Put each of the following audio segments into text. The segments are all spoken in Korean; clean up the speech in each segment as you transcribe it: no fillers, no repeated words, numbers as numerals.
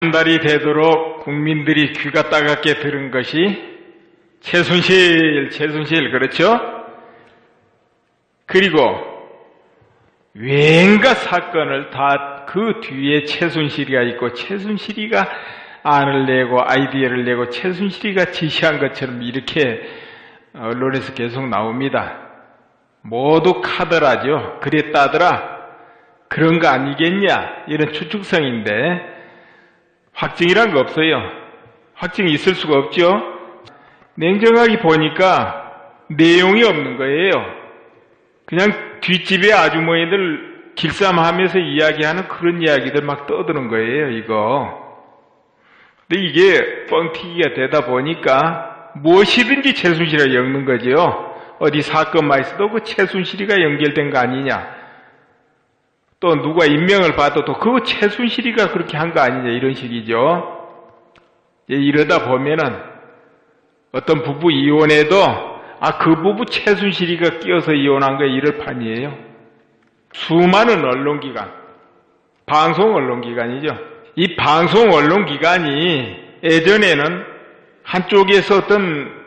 한 달이 되도록 국민들이 귀가 따갑게 들은 것이 최순실, 그렇죠? 그리고 왠가 사건을 다 그 뒤에 최순실이가 있고 최순실이가 안을 내고 아이디어를 내고 최순실이가 지시한 것처럼 이렇게 언론에서 계속 나옵니다. 모두 카더라죠. 그랬다더라. 그런 거 아니겠냐. 이런 추측성인데 확증이란 거 없어요. 확증이 있을 수가 없죠. 냉정하게 보니까 내용이 없는 거예요. 그냥 뒷집에 아주머니들 길쌈하면서 이야기하는 그런 이야기들 막 떠드는 거예요, 이거. 근데 이게 뻥튀기가 되다 보니까 무엇이든지 최순실이가 엮는 거죠. 어디 사건만 있어도 그 최순실이가 연결된 거 아니냐. 또 누가 임명을 받아도 그거 최순실이가 그렇게 한 거 아니냐, 이런 식이죠. 이러다 보면은 어떤 부부 이혼해도 그 부부 최순실이가 끼어서 이혼한 거 이럴 판이에요. 수많은 언론기관, 방송 언론기관이죠. 이 방송 언론기관이 예전에는 한쪽에서 어떤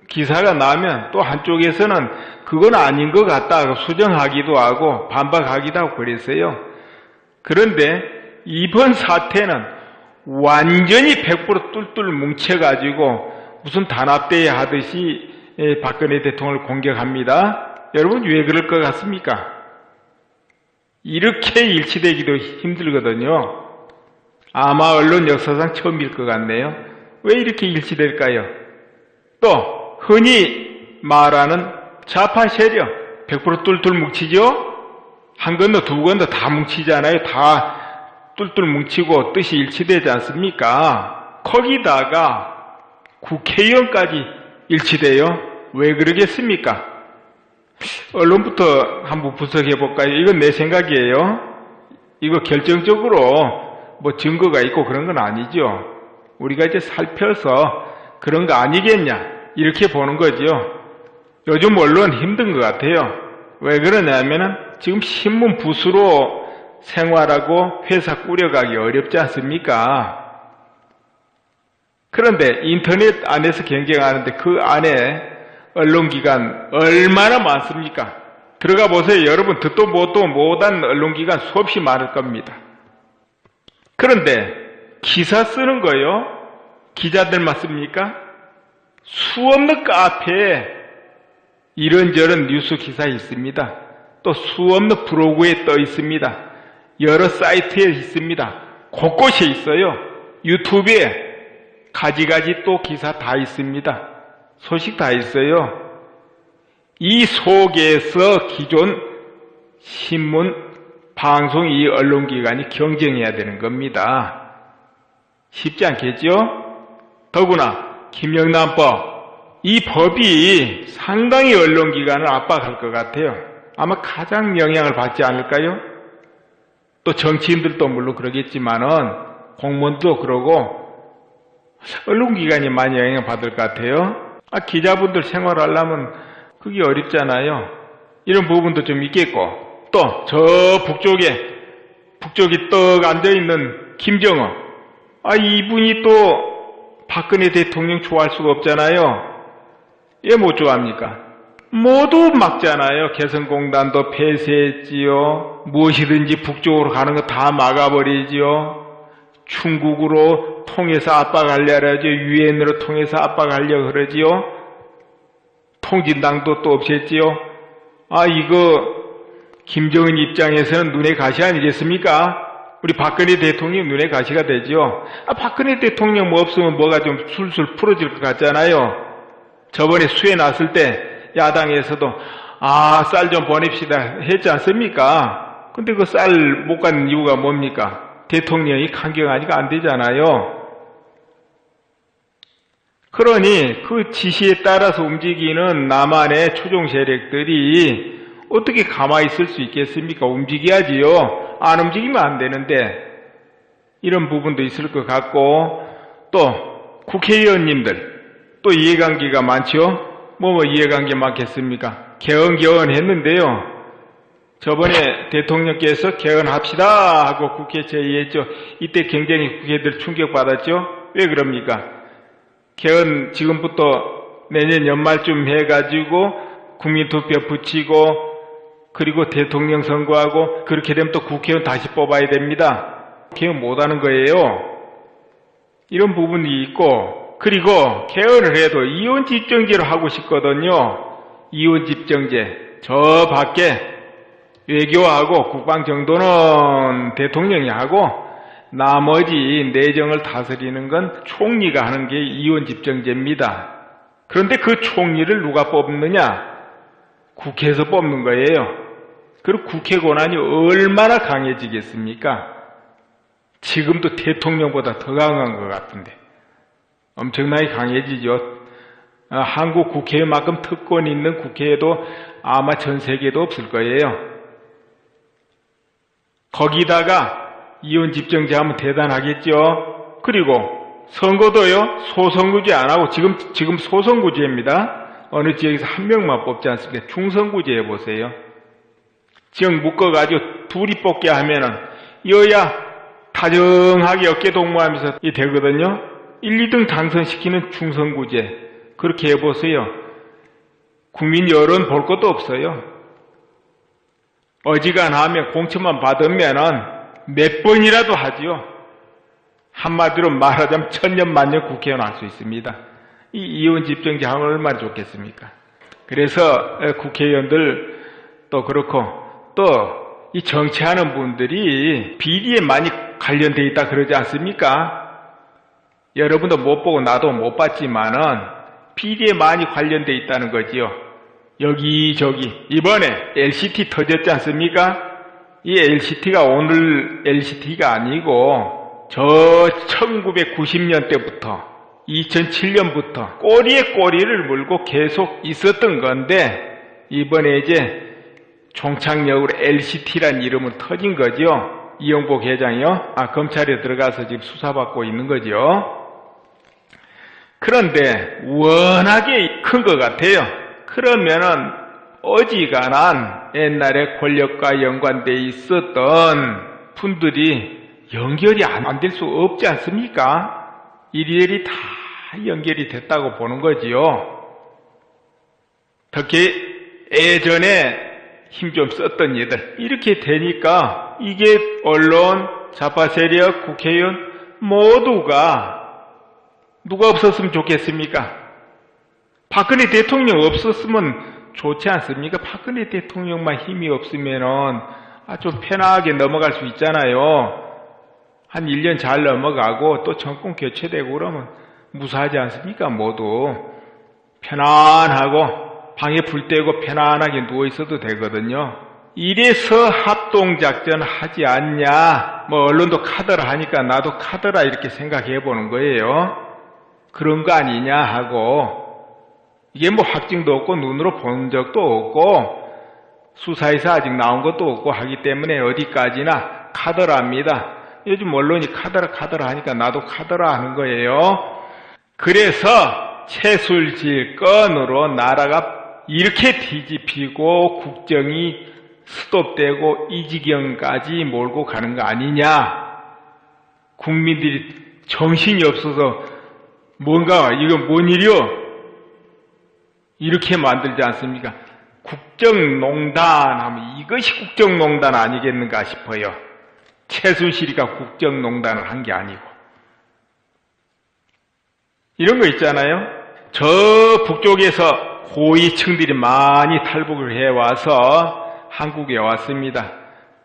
기사가 나면 또 한쪽에서는 그건 아닌 것 같다 수정하기도 하고 반박하기도 하고 그랬어요. 그런데 이번 사태는 완전히 100% 뚫뚫 뭉쳐가지고 무슨 단합대회 하듯이 박근혜 대통령을 공격합니다. 여러분 왜 그럴 것 같습니까? 이렇게 일치되기도 힘들거든요. 아마 언론 역사상 처음일 것 같네요. 왜 이렇게 일치될까요? 또 흔히 말하는 좌파 세력 100% 뚫뚫 뭉치죠? 한 건도 두 건도 다 뭉치잖아요. 다 뚫뚫 뭉치고 뜻이 일치되지 않습니까? 거기다가 국회의원까지 일치돼요. 왜 그러겠습니까? 언론부터 한번 분석해 볼까요? 이건 내 생각이에요. 이거 결정적으로 뭐 증거가 있고 그런 건 아니죠. 우리가 이제 살펴서 그런 거 아니겠냐 이렇게 보는 거죠. 요즘 언론 힘든 것 같아요. 왜 그러냐면은 지금 신문 부수로 생활하고 회사 꾸려가기 어렵지 않습니까? 그런데 인터넷 안에서 경쟁하는데 그 안에 언론기관 얼마나 많습니까? 들어가 보세요. 여러분 듣도 보도 못한 언론기관 수없이 많을 겁니다. 그런데 기사 쓰는 거요? 기자들만 씁니까? 수없는 카페에 이런저런 뉴스 기사 있습니다. 또 수없는 블로그에 떠 있습니다. 여러 사이트에 있습니다. 곳곳에 있어요. 유튜브에 가지가지 또 기사 다 있습니다. 소식 다 있어요. 이 속에서 기존 신문, 방송, 이 언론기관이 경쟁해야 되는 겁니다. 쉽지 않겠죠? 더구나 김영란법, 이 법이 상당히 언론기관을 압박할 것 같아요. 아마 가장 영향을 받지 않을까요? 또 정치인들도 물론 그러겠지만은 공무원도 그러고 언론기관이 많이 영향을 받을 것 같아요. 기자분들 생활하려면 그게 어렵잖아요. 이런 부분도 좀 있겠고 또 저 북쪽에 떡 앉아있는 김정은 이분이 또 박근혜 대통령 좋아할 수가 없잖아요. 왜 못 좋아합니까? 모두 막잖아요. 개성공단도 폐쇄했지요. 무엇이든지 북쪽으로 가는 거 다 막아버리지요. 중국으로 통해서 압박하려고 그러죠. 유엔으로 통해서 압박하려고 그러지요. 통진당도 또 없앴지요. 이거 김정은 입장에서는 눈의 가시 아니겠습니까? 우리 박근혜 대통령 눈의 가시가 되죠. 박근혜 대통령 뭐 없으면 뭐가 좀 술술 풀어질 것 같잖아요. 저번에 수해 났을 때 야당에서도 쌀 좀 보냅시다 했지 않습니까? 근데 그 쌀 못 가는 이유가 뭡니까? 대통령이 강경하니까 안 되잖아요. 그러니 그 지시에 따라서 움직이는 남한의 추종 세력들이 어떻게 가만히 있을 수 있겠습니까? 움직여야지요. 안 움직이면 안 되는데 이런 부분도 있을 것 같고 또 국회의원님들 또 이해관계가 많죠? 뭐 이해관계 많겠습니까? 개헌 했는데요. 저번에 대통령께서 개헌합시다 하고 국회 제의했죠. 이때 굉장히 국회들 충격받았죠. 왜 그럽니까? 개헌 지금부터 내년 연말쯤 해가지고 국민투표 붙이고 그리고 대통령 선거하고 그렇게 되면 또 국회의원 다시 뽑아야 됩니다. 개헌 못하는 거예요. 이런 부분이 있고, 그리고 개헌을 해도 이혼집정제로 하고 싶거든요. 이혼집정제. 저 밖에 외교하고 국방 정도는 대통령이 하고 나머지 내정을 다스리는 건 총리가 하는 게 이혼집정제입니다. 그런데 그 총리를 누가 뽑느냐? 국회에서 뽑는 거예요. 그리고 국회 권한이 얼마나 강해지겠습니까? 지금도 대통령보다 더 강한 것 같은데 엄청나게 강해지죠. 한국 국회만큼 특권 있는 국회에도 아마 전 세계도 없을 거예요. 거기다가 이혼 집정제 하면 대단하겠죠. 그리고 선거도요, 소선구제 안 하고 지금 소선구제입니다. 어느 지역에서 한 명만 뽑지 않습니까? 중선구제 해보세요. 지역 묶어가지고 둘이 뽑게 하면은 여야 다정하게 어깨 동무하면서 되거든요. 1, 2등 당선시키는 중선구제. 그렇게 해보세요. 국민 여론 볼 것도 없어요. 어지간하면 공천만 받으면은 몇 번이라도 하지요. 한마디로 말하자면 천년만년 국회의원 할 수 있습니다. 이 이혼 집정제 하면 얼마나 좋겠습니까? 그래서 국회의원들 또 그렇고 또 이 정치하는 분들이 비리에 많이 관련되어 있다 그러지 않습니까? 여러분도 못 보고 나도 못 봤지만은 비리에 많이 관련되어 있다는 거지요. 여기저기 이번에 LCT 터졌지 않습니까? 이 LCT가 오늘 LCT가 아니고 저 1990년 때부터 2007년부터 꼬리에 꼬리를 물고 계속 있었던 건데 이번에 이제 종착역으로 LCT란 이름은 터진 거죠. 이영복 회장이요. 검찰에 들어가서 지금 수사받고 있는 거죠. 그런데 워낙에 큰 것 같아요. 그러면은 어지간한 옛날에 권력과 연관돼 있었던 분들이 연결이 안 될 수 없지 않습니까? 이리저리 다 연결이 됐다고 보는 거지요. 특히 예전에 힘 좀 썼던 얘들 이렇게 되니까 이게 언론, 좌파 세력, 국회의원 모두가 누가 없었으면 좋겠습니까? 박근혜 대통령 없었으면 좋지 않습니까? 박근혜 대통령만 힘이 없으면은 좀 편하게 넘어갈 수 있잖아요. 한 1년 잘 넘어가고 또 정권 교체되고 그러면 무사하지 않습니까? 모두 편안하고 방에 불 떼고 편안하게 누워있어도 되거든요. 이래서 합동작전 하지 않냐, 언론도 카더라 하니까 나도 카더라 이렇게 생각해 보는 거예요. 그런 거 아니냐 하고, 이게 확증도 없고 눈으로 본 적도 없고 수사에서 아직 나온 것도 없고 하기 때문에 어디까지나 카더라입니다. 요즘 언론이 카더라 하니까 나도 카더라 하는 거예요. 그래서 채술질건으로 나라가 이렇게 뒤집히고 국정이 스톱되고 이 지경까지 몰고 가는 거 아니냐. 국민들이 정신이 없어서 뭔가 이거 뭔 일이요? 이렇게 만들지 않습니까? 국정농단 하면 이것이 국정농단 아니겠는가 싶어요. 최순실이가 국정농단을 한 게 아니고. 이런 거 있잖아요. 저 북쪽에서 고위층들이 많이 탈북을 해와서 한국에 왔습니다.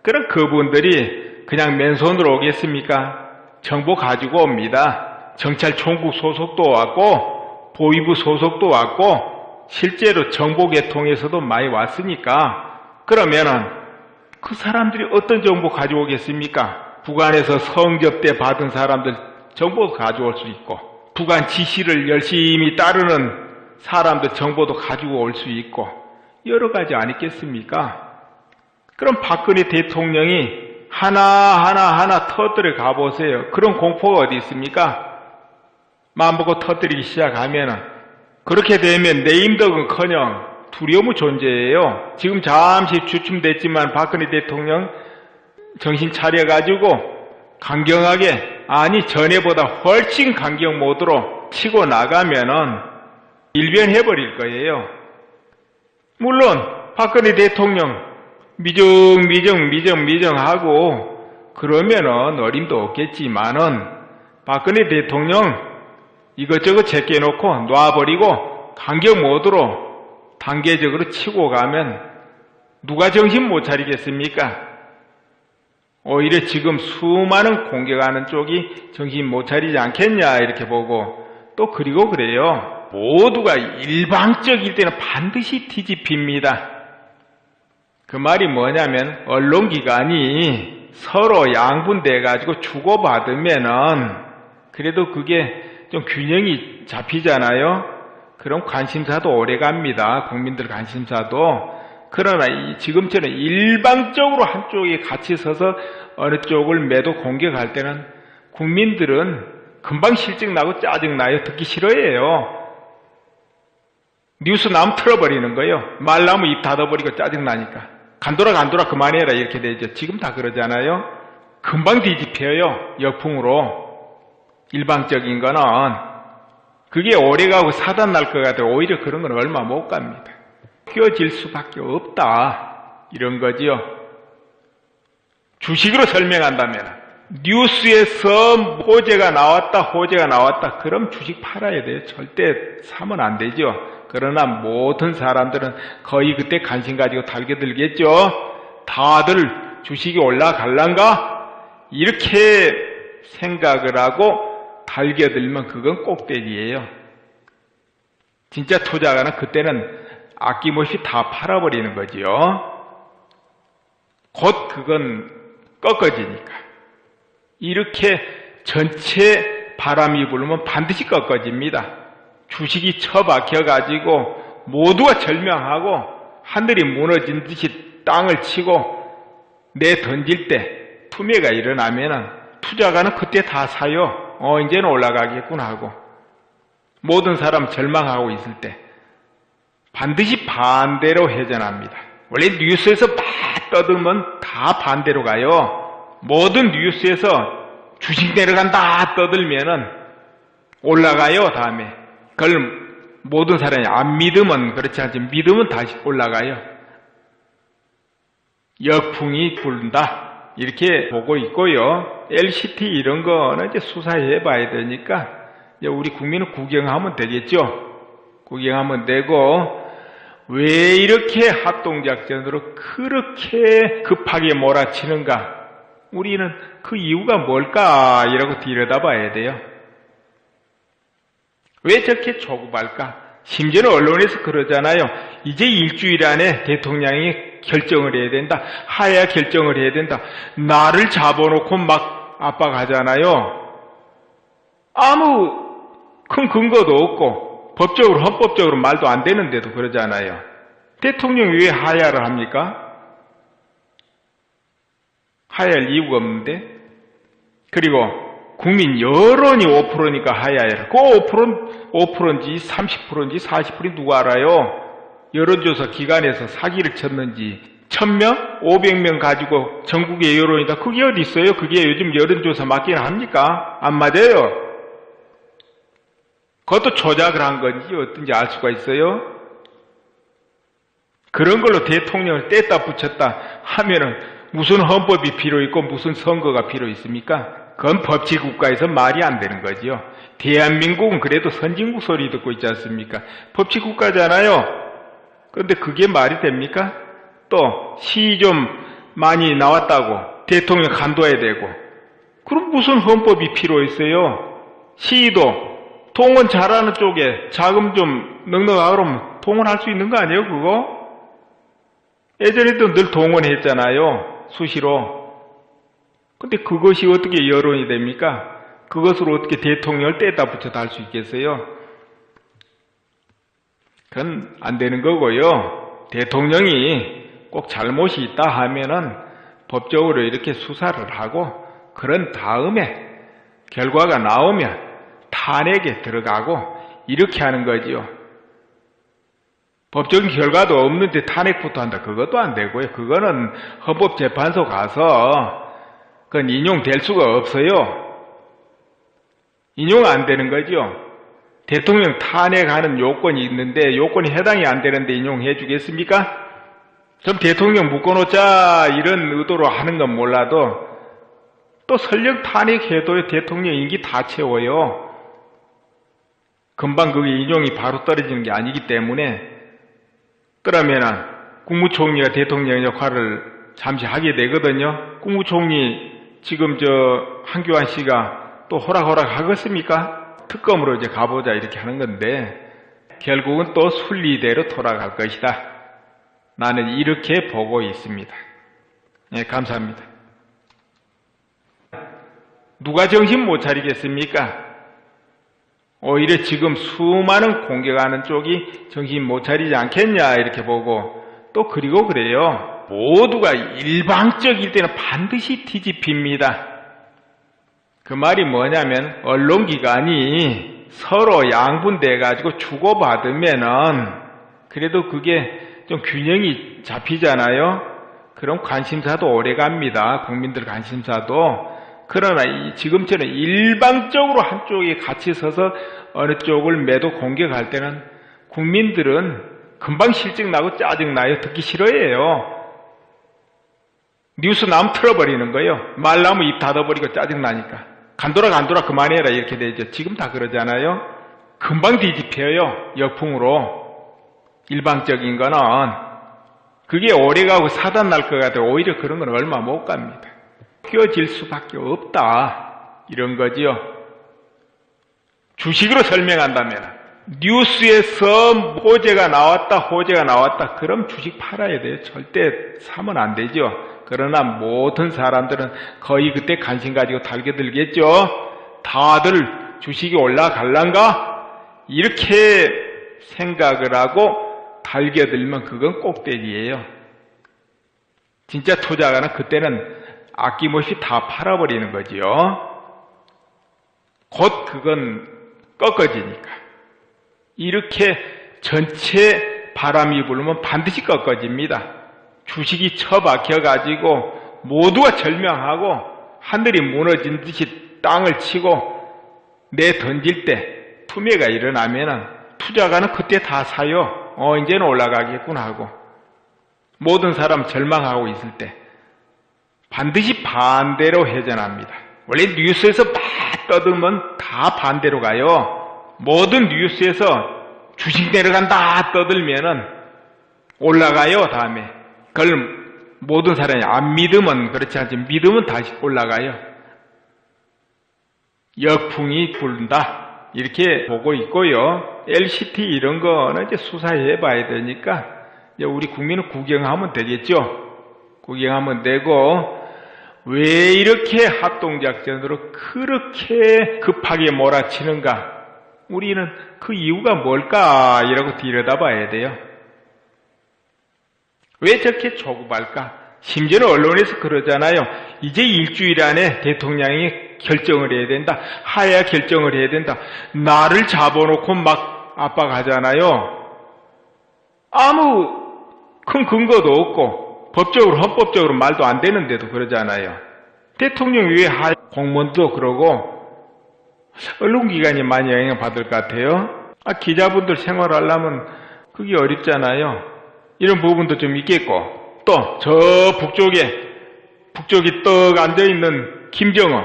그럼 그분들이 그냥 맨손으로 오겠습니까? 정보 가지고 옵니다. 경찰총국 소속도 왔고 보위부 소속도 왔고 실제로 정보계통에서도 많이 왔으니까 그러면은 그 사람들이 어떤 정보 가지고 오겠습니까? 북한에서 성접대 받은 사람들 정보도 가져올 수 있고 북한 지시를 열심히 따르는 사람들 정보도 가지고 올 수 있고 여러 가지 아니겠습니까? 그럼 박근혜 대통령이 하나 터뜨려 가보세요. 그런 공포가 어디 있습니까? 마음먹고 터뜨리기 시작하면은 그렇게 되면 내임덕은커녕 두려움의 존재예요. 지금 잠시 주춤됐지만 박근혜 대통령 정신 차려가지고 강경하게, 아니 전에보다 훨씬 강경 모드로 치고 나가면은 일변해버릴 거예요. 물론 박근혜 대통령 미정하고 그러면은 어림도 없겠지만은 박근혜 대통령 이것저것 제껴놓고 놔버리고 강경 모드로 단계적으로 치고 가면 누가 정신 못 차리겠습니까? 오히려 지금 수많은 공격하는 쪽이 정신 못 차리지 않겠냐 이렇게 보고, 또 그리고 그래요. 모두가 일방적일 때는 반드시 뒤집힙니다. 그 말이 뭐냐면 언론기관이 서로 양분돼 가지고 주고받으면은 그래도 그게 좀 균형이 잡히잖아요. 그럼 관심사도 오래 갑니다. 국민들 관심사도. 그러나 지금처럼 일방적으로 한쪽에 같이 서서 어느 쪽을 매도 공격할 때는 국민들은 금방 실증나고 짜증나요. 듣기 싫어해요. 뉴스 나면 틀어버리는 거예요. 말 나면 입 닫아버리고 짜증나니까. 간돌아 그만해라 이렇게 되죠. 지금 다 그러잖아요. 금방 뒤집혀요. 역풍으로. 일방적인 거는. 그게 오래가고 사단 날 것 같아요. 오히려 그런 건 얼마 못 갑니다. 껴질 수밖에 없다. 이런 거지요. 주식으로 설명한다면 뉴스에서 호재가 나왔다. 그럼 주식 팔아야 돼요. 절대 사면 안 되죠. 그러나 모든 사람들은 거의 그때 관심 가지고 달겨들겠죠. 다들 주식이 올라갈란가? 이렇게 생각을 하고 달겨들면 그건 꼭대기예요. 진짜 투자가는 그때는 아낌없이 다 팔아버리는 거지요. 곧 그건 꺾어지니까. 이렇게 전체 바람이 불면 반드시 꺾어집니다. 주식이 처박혀가지고 모두가 절망하고 하늘이 무너진 듯이 땅을 치고 내던질 때 투매가 일어나면은 투자가는 그때 다 사요. 이제는 올라가겠구나 하고. 모든 사람 절망하고 있을 때 반드시 반대로 회전합니다. 원래 뉴스에서 막 떠들면 다 반대로 가요. 모든 뉴스에서 주식 내려간다 떠들면은 올라가요, 다음에. 그걸 모든 사람이 안 믿으면 그렇지 않지만 믿으면 다시 올라가요. 역풍이 불다. 이렇게 보고 있고요. LCT 이런 거는 이제 수사해 봐야 되니까 이제 우리 국민은 구경하면 되겠죠. 구경하면 되고, 왜 이렇게 합동작전으로 그렇게 급하게 몰아치는가? 우리는 그 이유가 뭘까? 이라고 들여다봐야 돼요. 왜 저렇게 조급할까? 심지어는 언론에서 그러잖아요. 이제 일주일 안에 대통령이 결정을 해야 된다. 하야 결정을 해야 된다. 나를 잡아놓고 막 압박하잖아요. 아무 큰 근거도 없고 법적으로 헌법적으로 말도 안 되는데도 그러잖아요. 대통령이 왜 하야를 합니까? 하야할 이유가 없는데. 그리고 국민 여론이 5%니까 하야해라. 그 5%인지 30%인지 40%인지 누가 알아요? 여론조사 기관에서 사기를 쳤는지 1000명? 500명 가지고 전국의 여론이다. 그게 어디 있어요? 그게 요즘 여론조사 맞기는 합니까? 안 맞아요. 그것도 조작을 한 건지 어떤지 알 수가 있어요? 그런 걸로 대통령을 뗐다 붙였다 하면은 무슨 헌법이 필요 있고 무슨 선거가 필요 있습니까? 그건 법치국가에서 말이 안 되는 거지요. 대한민국은 그래도 선진국 소리 듣고 있지 않습니까? 법치국가잖아요. 그런데 그게 말이 됩니까? 또 시 좀 많이 나왔다고 대통령 간도해야 되고, 그럼 무슨 헌법이 필요 있어요? 시도 동원 잘하는 쪽에 자금 좀 넉넉하고 그러면 동원할 수 있는 거 아니에요, 그거? 예전에도 늘 동원했잖아요, 수시로. 근데 그것이 어떻게 여론이 됩니까? 그것으로 어떻게 대통령을 뗐다 붙여다 할 수 있겠어요? 그건 안 되는 거고요. 대통령이 꼭 잘못이 있다 하면은 법적으로 이렇게 수사를 하고, 그런 다음에 결과가 나오면 탄핵에 들어가고 이렇게 하는 거지요. 법적인 결과도 없는데 탄핵부터 한다. 그것도 안 되고요. 그거는 헌법재판소 가서 그건 인용될 수가 없어요. 인용 안 되는 거죠. 대통령 탄핵하는 요건이 있는데 요건이 해당이 안 되는데 인용해 주겠습니까? 그럼 대통령 묶어놓자 이런 의도로 하는 건 몰라도 또 설령 탄핵해도 대통령 임기 다 채워요. 금방 그게 인용이 바로 떨어지는 게 아니기 때문에 그러면은 국무총리가 대통령 역할을 잠시 하게 되거든요. 국무총리 지금 한교안 씨가 또 호락호락 하겠습니까? 특검으로 이제 가보자 이렇게 하는 건데 결국은 또 순리대로 돌아갈 것이다. 나는 이렇게 보고 있습니다. 네, 감사합니다. 누가 정신 못 차리겠습니까? 오히려 지금 수많은 공격하는 쪽이 정신 못 차리지 않겠냐 이렇게 보고 또 그리고 그래요. 모두가 일방적일 때는 반드시 뒤집힙니다. 그 말이 뭐냐면 언론기관이 서로 양분돼 가지고 주고받으면은 그래도 그게 좀 균형이 잡히잖아요. 그럼 관심사도 오래 갑니다. 국민들 관심사도. 그러나 지금처럼 일방적으로 한쪽에 같이 서서 어느 쪽을 매도 공격할 때는 국민들은 금방 실증나고 짜증나요. 듣기 싫어해요. 뉴스 나면 틀어버리는 거예요. 말 나면 입 닫아버리고 짜증나니까. 간돌아 그만해라 이렇게 되죠. 지금 다 그러잖아요. 금방 뒤집혀요. 역풍으로. 일방적인 거는 그게 오래가고 사단 날 것 같아요. 오히려 그런 건 얼마 못 갑니다. 껴질 수밖에 없다. 이런 거지요. 주식으로 설명한다면 뉴스에서 호재가 나왔다. 그럼 주식 팔아야 돼요. 절대 사면 안 되죠. 그러나 모든 사람들은 거의 그때 관심 가지고 달겨들겠죠. 다들 주식이 올라갈란가? 이렇게 생각을 하고 달겨들면 그건 꼭대기예요. 진짜 투자가는 그때는 아낌없이 다 팔아버리는 거지요. 곧 그건 꺾어지니까. 이렇게 전체 바람이 불면 반드시 꺾어집니다. 주식이 처박혀가지고 모두가 절망하고 하늘이 무너진 듯이 땅을 치고 내던질 때 투매가 일어나면은 투자가는 그때 다 사요. 이제는 올라가겠구나 하고. 모든 사람 절망하고 있을 때 반드시 반대로 회전합니다. 원래 뉴스에서 막 떠들면 다 반대로 가요. 모든 뉴스에서 주식 내려간다 떠들면은 올라가요. 다음에 그걸 모든 사람이 안 믿으면 그렇지 않지 믿으면 다시 올라가요. 역풍이 불다 이렇게 보고 있고요. LCT 이런 거는 이제 수사해 봐야 되니까 이제 우리 국민은 구경하면 되겠죠. 구경하면 되고 왜 이렇게 합동작전으로 그렇게 급하게 몰아치는가? 우리는 그 이유가 뭘까? 이라고 들여다봐야 돼요. 왜 저렇게 조급할까? 심지어는 언론에서 그러잖아요. 이제 일주일 안에 대통령이 결정을 해야 된다. 하야 결정을 해야 된다. 나를 잡아놓고 막 압박하잖아요. 아무 큰 근거도 없고 법적으로 헌법적으로 말도 안 되는데도 그러잖아요. 대통령 위에 하야 공무원도 그러고 언론기관이 많이 영향받을 것 같아요. 기자분들 생활하려면 그게 어렵잖아요. 이런 부분도 좀 있겠고 또 저 북쪽에 떡 앉아있는 김정은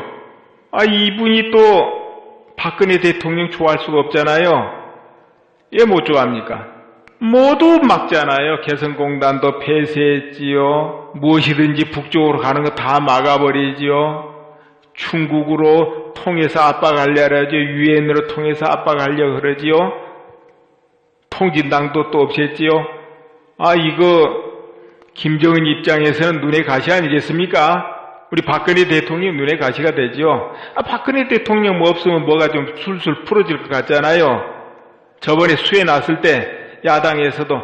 이분이 또 박근혜 대통령 좋아할 수가 없잖아요. 왜 못 좋아합니까? 모두 막잖아요. 개성공단도 폐쇄했지요. 무엇이든지 북쪽으로 가는 거 다 막아버리지요. 중국으로 통해서 압박하려고 그러죠. 유엔으로 통해서 압박하려고 그러지요. 통진당도 또 없앴지요. 이거 김정은 입장에서는 눈의 가시 아니겠습니까? 우리 박근혜 대통령 눈의 가시가 되죠. 박근혜 대통령 뭐 없으면 뭐가 좀 술술 풀어질 것 같잖아요. 저번에 수해 났을 때 야당에서도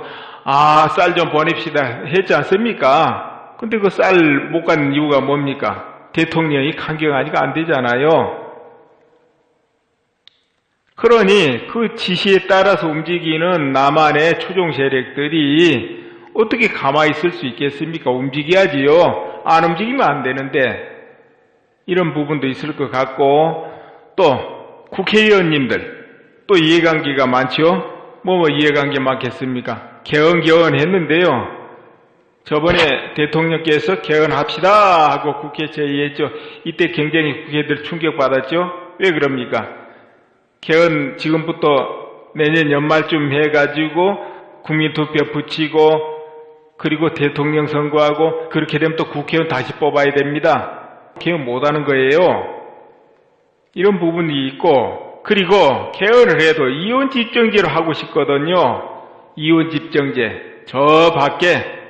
쌀 좀 보냅시다 했지 않습니까? 근데 그 쌀 못 가는 이유가 뭡니까? 대통령이 강경하니까 안 되잖아요. 그러니 그 지시에 따라서 움직이는 남한의 추종 세력들이 어떻게 가만히 있을 수 있겠습니까? 움직여야지요. 안 움직이면 안 되는데 이런 부분도 있을 것 같고, 또 국회의원님들 또 이해관계가 많죠. 뭐 이해관계 많겠습니까? 개헌 했는데요. 저번에 대통령께서 개헌합시다 하고 국회 제의했죠. 이때 굉장히 국회들 충격받았죠. 왜 그럽니까? 개헌 지금부터 내년 연말쯤 해가지고 국민투표 붙이고 그리고 대통령 선거하고 그렇게 되면 또 국회의원 다시 뽑아야 됩니다. 개헌 못하는 거예요. 이런 부분이 있고, 그리고 개헌을 해도 이혼 집정제로 하고 싶거든요. 이혼 집정제. 저 밖에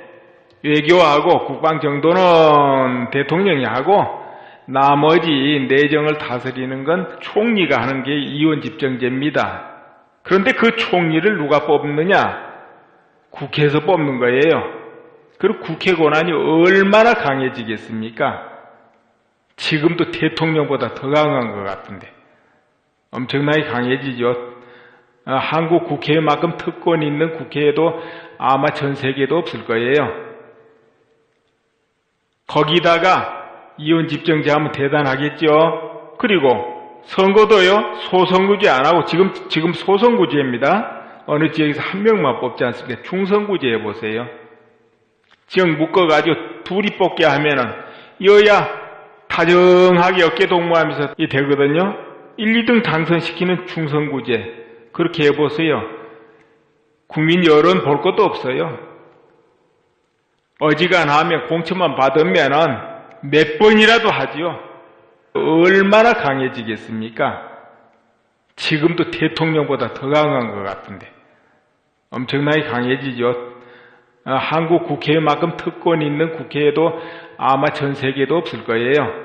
외교하고 국방 정도는 대통령이 하고 나머지 내정을 다스리는 건 총리가 하는 게 이혼 집정제입니다. 그런데 그 총리를 누가 뽑느냐? 국회에서 뽑는 거예요. 그리고 국회 권한이 얼마나 강해지겠습니까? 지금도 대통령보다 더 강한 것 같은데 엄청나게 강해지죠. 한국 국회만큼 특권이 있는 국회에도 아마 전 세계도 없을 거예요. 거기다가 이혼 집정제 하면 대단하겠죠. 그리고 선거도요, 소선구제 안 하고 지금 소선구제입니다. 어느 지역에서 한 명만 뽑지 않습니까? 중선구제 해보세요. 지역 묶어가지고 둘이 뽑게 하면은 여야 다정하게 어깨 동무하면서 되거든요. 1, 2등 당선시키는 중선구제. 그렇게 해보세요. 국민 여론 볼 것도 없어요. 어지간하면 공천만 받으면은 몇 번이라도 하지요. 얼마나 강해지겠습니까? 지금도 대통령보다 더 강한 것 같은데 엄청나게 강해지죠. 한국 국회만큼 특권이 있는 국회에도 아마 전 세계도 없을 거예요.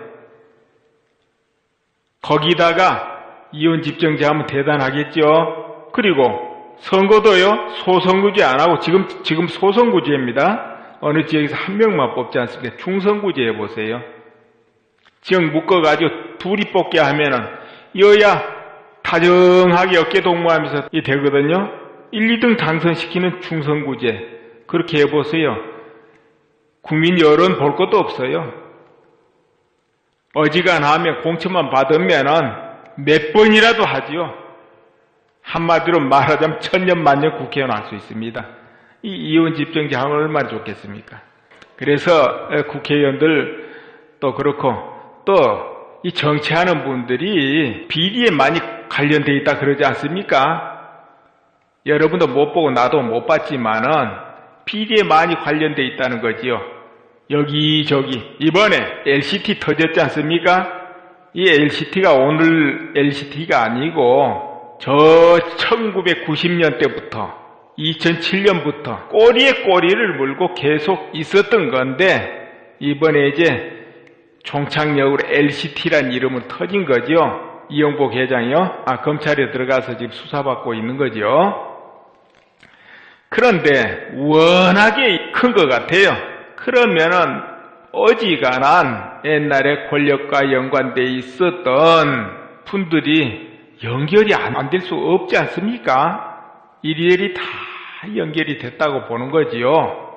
거기다가 이혼 집정제 하면 대단하겠죠. 그리고 선거도요, 소선구제 안 하고 지금 소선구제입니다. 어느 지역에서 한 명만 뽑지 않습니까? 중선구제 해보세요. 지역 묶어가지고 둘이 뽑게 하면은 여야 다정하게 어깨 동무하면서 되거든요. 1, 2등 당선시키는 중선구제. 그렇게 해보세요. 국민 여론 볼 것도 없어요. 어지간하면 공천만 받으면은 몇 번이라도 하지요. 한마디로 말하자면 천년 만년 국회의원 할 수 있습니다. 이 이혼 집정제 하면 얼마나 좋겠습니까? 그래서 국회의원들 또 그렇고 또 이 정치하는 분들이 비리에 많이 관련되어 있다 그러지 않습니까? 여러분도 못 보고 나도 못 봤지만은 비리에 많이 관련되어 있다는 거지요. 여기저기 이번에 LCT 터졌지 않습니까? 이 LCT가 오늘 LCT가 아니고 저 1990년 때부터 2007년부터 꼬리에 꼬리를 물고 계속 있었던 건데 이번에 이제 총착역으로 LCT란 이름은 터진 거죠. 이영복 회장이요. 검찰에 들어가서 지금 수사받고 있는 거죠. 그런데 워낙에 큰 것 같아요. 그러면은 어지간한 옛날에 권력과 연관돼 있었던 분들이 연결이 안 될 수 없지 않습니까? 이리저리 다 연결이 됐다고 보는 거지요.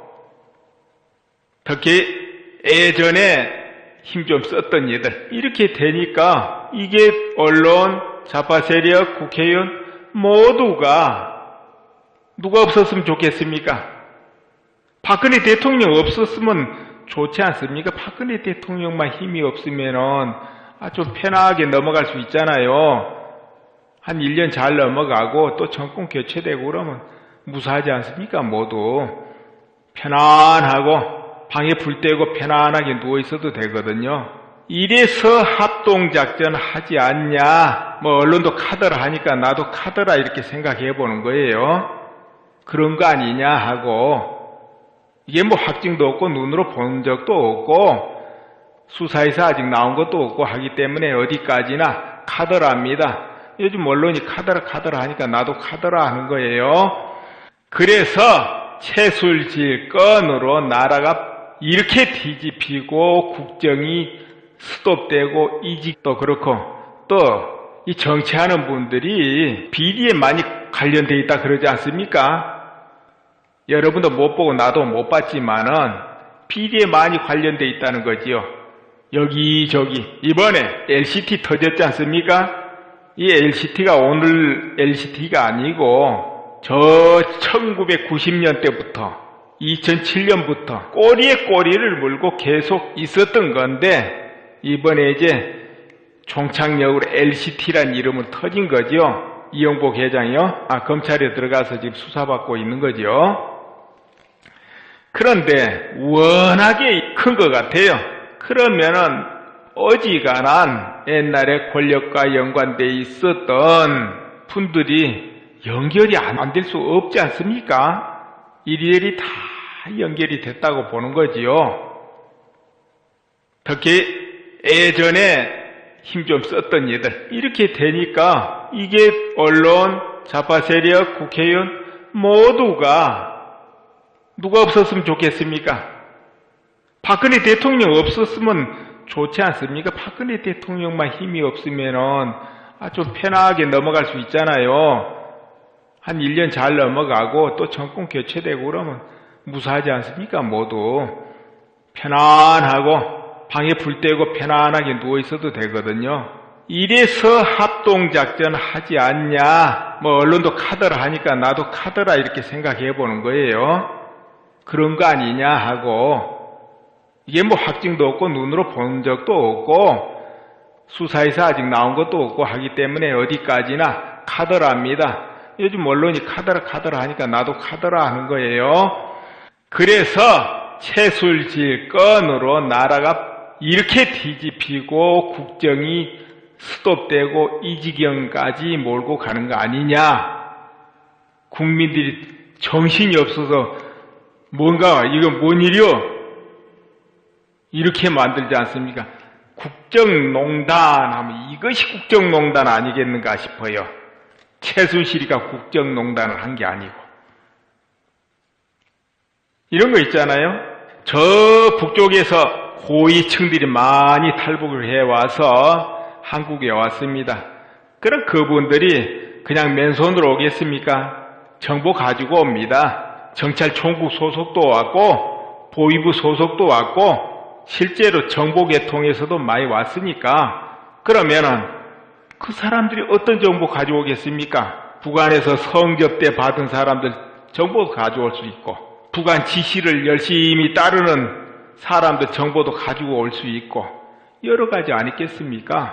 특히 예전에 힘 좀 썼던 얘들 이렇게 되니까 이게 언론, 좌파 세력, 국회의원 모두가 누가 없었으면 좋겠습니까? 박근혜 대통령 없었으면 좋지 않습니까? 박근혜 대통령만 힘이 없으면은 좀 편하게 넘어갈 수 있잖아요. 한 1년 잘 넘어가고 또 정권 교체되고 그러면 무사하지 않습니까? 모두 편안하고 방에 불 떼고 편안하게 누워있어도 되거든요. 이래서 합동작전 하지 않냐, 뭐 언론도 카더라 하니까 나도 카더라 이렇게 생각해 보는 거예요. 그런 거 아니냐 하고, 이게 뭐 확증도 없고 눈으로 본 적도 없고 수사에서 아직 나온 것도 없고 하기 때문에 어디까지나 카더라입니다. 요즘 언론이 카더라 하니까 나도 카더라 하는 거예요. 그래서 채술질건으로 나라가 이렇게 뒤집히고 국정이 스톱되고 이직도 그렇고 또 이 정치하는 분들이 비리에 많이 관련되어 있다 그러지 않습니까? 여러분도 못 보고 나도 못 봤지만은 비리에 많이 관련되어 있다는 거지요. 여기저기 이번에 LCT 터졌지 않습니까? 이 LCT가 오늘 LCT가 아니고 저 1990년대부터 2007년부터 꼬리에 꼬리를 물고 계속 있었던 건데 이번에 이제 총착역으로 LCT란 이름은 터진 거죠. 이영복 회장이요. 검찰에 들어가서 지금 수사받고 있는 거죠. 그런데 워낙에 큰 것 같아요. 그러면은 어지간한 옛날에 권력과 연관돼 있었던 분들이 연결이 안 될 수 없지 않습니까? 이리저리 다 연결이 됐다고 보는 거지요. 특히 예전에 힘 좀 썼던 얘들 이렇게 되니까 이게 언론, 좌파 세력, 국회의원 모두가 누가 없었으면 좋겠습니까? 박근혜 대통령 없었으면 좋지 않습니까? 박근혜 대통령만 힘이 없으면은 좀 편하게 넘어갈 수 있잖아요. 한 1년 잘 넘어가고 또 정권 교체되고 그러면 무사하지 않습니까? 모두 편안하고 방에 불 떼고 편안하게 누워있어도 되거든요. 이래서 합동작전 하지 않냐, 언론도 카더라 하니까 나도 카더라 이렇게 생각해 보는 거예요. 그런 거 아니냐 하고, 이게 확증도 없고 눈으로 본 적도 없고 수사에서 아직 나온 것도 없고 하기 때문에 어디까지나 카더라입니다. 요즘 언론이 카더라 하니까 나도 카더라 하는 거예요. 그래서 최술질건으로 나라가 이렇게 뒤집히고 국정이 스톱되고 이 지경까지 몰고 가는 거 아니냐. 국민들이 정신이 없어서 뭔가 이건 뭔 일이요? 이렇게 만들지 않습니까? 국정농단 하면 이것이 국정농단 아니겠는가 싶어요. 최순실이가 국정농단을 한 게 아니고. 이런 거 있잖아요. 저 북쪽에서 고위층들이 많이 탈북을 해와서 한국에 왔습니다. 그럼 그분들이 그냥 맨손으로 오겠습니까? 정보 가지고 옵니다. 경찰총국 소속도 왔고 보위부 소속도 왔고 실제로 정보계통에서도 많이 왔으니까 그러면은 그 사람들이 어떤 정보 가져오겠습니까? 북한에서 성접대 받은 사람들 정보도 가져올 수 있고 북한 지시를 열심히 따르는 사람들 정보도 가지고 올 수 있고 여러 가지 아니겠습니까?